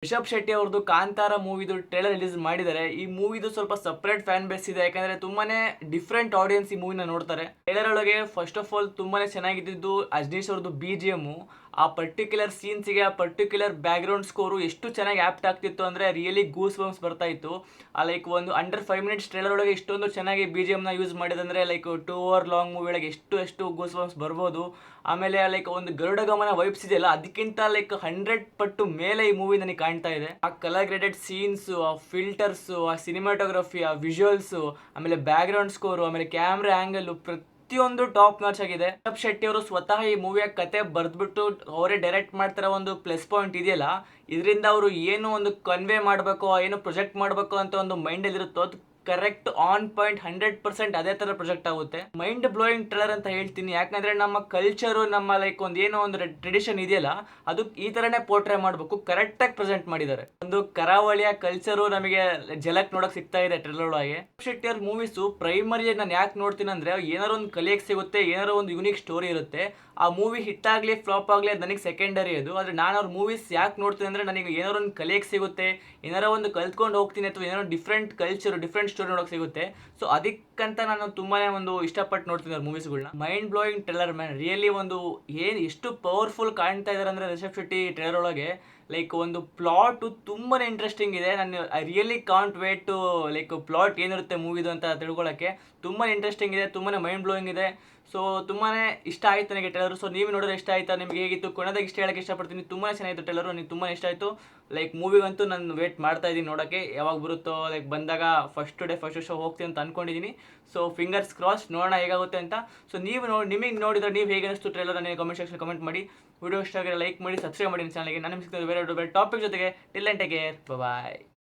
ರಿಷಬ್ ಶೆಟ್ಟಿ ಅವ್ರದ್ದು Kantara ಮೂವಿದು trailer release ಮಾಡಿದ್ದಾರೆ. ಈ ಮೂವಿದು ಸ್ವಲ್ಪ ಸಪ್ರೇಟ್ ಫ್ಯಾನ್ ಬೇಸ್ ಇದೆ, ಯಾಕಂದ್ರೆ ತುಂಬಾನೇ ಡಿಫ್ರೆಂಟ್ ಆಡಿಯನ್ಸ್ ಈ ಮೂವಿನ ನೋಡ್ತಾರೆ. ಟ್ರೇಲರ್ ಒಳಗೆ ಫಸ್ಟ್ ಆಫ್ ಆಲ್ ತುಂಬಾನೇ ಚೆನ್ನಾಗಿದ್ದು ಅಜನೀಶ್ ಅವ್ರದ್ದು BGM, ಆ ಪರ್ಟಿಕ್ಯುಲರ್ ಸೀನ್ಸ್ಗೆ ಆ ಪರ್ಟಿಕ್ಯುಲರ್ ಬ್ಯಾಕ್ಗ್ರೌಂಡ್ ಸ್ಕೋರು ಎಷ್ಟು ಚೆನ್ನಾಗಿ ಆಪ್ಟ್ ಆಗ್ತಿತ್ತು ಅಂದ್ರೆ ರಿಯಲಿ ಗೂಸ್ ಬಂಪ್ಸ್ ಬರ್ತಾ ಇತ್ತು. ಲೈಕ್ ಒಂದು ಅಂಡರ್ 5 minutes ಟ್ರೇಲರ್ ಒಳಗೆ ಇಷ್ಟೊಂದು ಚೆನ್ನಾಗಿ BGM ನ ಯೂಸ್ ಮಾಡಿದಂದ್ರೆ ಲೈಕ್ 2 hour ಲಾಂಗ್ ಮೂವಿ ಒಳಗೆ ಎಷ್ಟು ಗೂಸ್ ಬಂಪ್ಸ್ ಬರ್ಬೋದು. ಆಮೇಲೆ ಲೈಕ್ ಒಂದು ಗರುಡ ಗಮನ ವೈಬ್ಸ್ ಇದೆಯಲ್ಲ, ಅದಕ್ಕಿಂತ ಲೈಕ್ 100 ಪಟ್ಟು ಮೇಲೆ ಈ ಮೂವಿ ನನಗೆ ಕಾಣ್ತಾ ಇದೆ. ಆ ಕಲರ್ ಗ್ರೇಡೆಡ್ ಸೀನ್ಸ್, ಆ ಫಿಲ್ಟರ್ಸ್, ಆ ಸಿನಿಮಾಟೋಗ್ರಫಿ, ಆ ವಿಜುವಲ್ಸ್, ಆಮೇಲೆ ಬ್ಯಾಕ್ ಗ್ರೌಂಡ್ ಸ್ಕೋರು, ಆಮೇಲೆ ಕ್ಯಾಮ್ರಾ ಆಂಗಲ್ ಪ್ರತಿಯೊಂದು ಟಾಪ್ ನಾಚ್ ಆಗಿದೆ. ರಿಷಬ್ ಶೆಟ್ಟಿ ಅವರು ಸ್ವತಃ ಈ ಮೂವಿಯ ಕತೆ ಬರ್ದ್ಬಿಟ್ಟು ಅವರೇ ಡೈರೆಕ್ಟ್ ಮಾಡ್ತಾರ ಒಂದು ಪ್ಲಸ್ ಪಾಯಿಂಟ್ ಇದೆಯಲ್ಲ, ಇದರಿಂದ ಅವರು ಏನು ಒಂದು ಕನ್ವೆ ಮಾಡಬೇಕು, ಏನು ಪ್ರೊಜೆಕ್ಟ್ ಮಾಡಬೇಕು ಅಂತ ಒಂದು ಮೈಂಡ್ ಅಲ್ಲಿ ಇರುತ್ತೋ ಅದು ಕರೆಕ್ಟ್ ಆನ್ ಪಾಯಿಂಟ್ 100% ಅದೇ ತರ ಪ್ರೊಜೆಕ್ಟ್ ಆಗುತ್ತೆ. ಮೈಂಡ್ ಬ್ಲೋಯಿಂಗ್ ಟ್ರೇಲರ್ ಅಂತ ಹೇಳ್ತೀನಿ, ಯಾಕಂದ್ರೆ ನಮ್ಮ ಕಲ್ಚರು, ನಮ್ಮ ಲೈಕ್ ಒಂದು ಏನೋ ಒಂದು ಟ್ರೆಡಿಷನ್ ಇದೆಯಲ್ಲ, ಅದು ಈ ತರನೇ ಪೋರ್ಟ್ರೇ ಮಾಡಬೇಕು, ಕರೆಕ್ಟ್ ಆಗಿ ಪ್ರೆಸೆಂಟ್ ಮಾಡಿದ್ದಾರೆ. ಒಂದು ಕರಾವಳಿಯ ಕಲ್ಚರು ನಮಗೆ ಜಲಕ್ ನೋಡಕ್ ಸಿಗ್ತಾ ಇದೆ ಟ್ರೇಲರ್ ಒಳಗೆ. ಶೆಟ್ಟಿ ಅವ್ರ ಮೂವೀಸು ಪ್ರೈಮರಿ ನಾನು ಯಾಕೆ ನೋಡ್ತೀನಿ ಅಂದ್ರೆ, ಏನಾರು ಒಂದು ಕಲಿಯಕ್ ಸಿಗುತ್ತೆ, ಏನಾರು ಒಂದು ಯುನಿಕ್ ಸ್ಟೋರಿ ಇರುತ್ತೆ. ಆ ಮೂವಿ ಹಿಟ್ ಆಗಲಿ ಫ್ಲಾಪ್ ಆಗಲಿ ಅದು ನನಗೆ ಸೆಕೆಂಡರಿ ಅದು. ಆದರೆ ನಾನು ಅವ್ರ ಮೂವೀಸ್ ಯಾಕೆ ನೋಡ್ತೀನಿ ಅಂದರೆ, ನನಗೆ ಏನಾರು ಒಂದು ಕಲಿಯಕ್ಕೆ ಸಿಗುತ್ತೆ, ಏನಾರೋ ಒಂದು ಕಲ್ತ್ಕೊಂಡು ಹೋಗ್ತೀನಿ, ಅಥವಾ ಏನಾರೋ ಡಿಫ್ರೆಂಟ್ ಕಲ್ಚರ್, ಡಿಫ್ರೆಂಟ್ ಸ್ಟೋರಿ ನೋಡೋಕೆ ಸಿಗುತ್ತೆ. ಸೊ ಅದಕ್ಕಂತ ನಾನು ತುಂಬಾ ಒಂದು ಇಷ್ಟಪಟ್ಟು ನೋಡ್ತೀನಿ ಅವ್ರ ಮೂವೀಸ್ಗಳನ್ನ. Mind blowing trailer man, really ಒಂದು ಎಷ್ಟು ಪವರ್ಫುಲ್ ಕಾಣ್ತಾ ಇದ್ದಾರೆ ಅಂದರೆ ರಿಷಬ್ ಶೆಟ್ಟಿ ಟ್ರೇಲರ್ ಒಳಗೆ. ಲೈಕ್ ಒಂದು ಪ್ಲಾಟು ತುಂಬಾ ಇಂಟ್ರೆಸ್ಟಿಂಗ್ ಇದೆ. ನಾನು I really can't wait to like plot ಏನಿರುತ್ತೆ ಮೂವಿದು ಅಂತ ತಿಳ್ಕೊಳ್ಳೋಕ್ಕೆ. ತುಂಬಾ ಇಂಟ್ರೆಸ್ಟಿಂಗ್ ಇದೆ, ತುಂಬಾ ಮೈಂಡ್ ಬ್ಲೋಯಿಂಗ್ ಇದೆ. ಸೊ ತುಂಬಾ ಇಷ್ಟ ಆಯ್ತು ನನಗೆ ಟ್ರೇಲರ್. ಸೊ ನೀವು ನೋಡಿದ್ರೆ ಇಷ್ಟ ಆಯ್ತಾ, ನಿಮಗೆ ಹೇಗಿತ್ತು? ಕೊನೆದಾಗ ಇಷ್ಟ ಹೇಳಕ್ಕೆ ಇಷ್ಟಪಡ್ತೀನಿ, ತುಂಬಾ ಚೆನ್ನಾಗಿತ್ತು ಟ್ರೇಲರ್, ನನಗೆ ತುಂಬಾ ಇಷ್ಟ ಆಯಿತು. ಲೈಕ್ ಮೂವಿಗಂತೂ ನಾನು ವೇಟ್ ಮಾಡ್ತಾ ಇದ್ದೀನಿ ನೋಡೋಕ್ಕೆ, ಯಾವಾಗ ಬರುತ್ತೋ. ಲೈಕ್ ಬಂದಾಗ ಫಸ್ಟ್ ಶೋ ಹೋಗ್ತೀನಿ ಅಂತ ಅನ್ಕೊಂಡಿದ್ದೀನಿ. ಸೊ ಫಿಂಗರ್ಸ್ ಕ್ರಾಸ್, ನೋಡೋಣ ಹೇಗಾಗುತ್ತೆ ಅಂತ. ಸೊ ನೀವು ನಿಮಗೆ ನೋಡಿದ್ರೆ ನೀವು ಹೇಗೆ ಅನಿಸ್ತು ಟ್ರೇಲರ್ ನನಗೆ ಕಾಮೆಂಟ್ ಸೆಕ್ಷನ್ ಕಮೆಂಟ್ ಮಾಡಿ. ವಿಡಿಯೋ ಇಷ್ಟ ಆಗಿದ್ರೆ ಲೈಕ್ ಮಾಡಿ, ಸಬ್ಸ್ಕ್ರೈಬ್ ಮಾಡಿ ಚಾನಲ್ಗೆ. ನಾನು ಸಿಗ್ತೀನಿ ಬೇರೆ ಟಾಪಿಕ್ ಜೊತೆಗೆ. Till and take care, bye.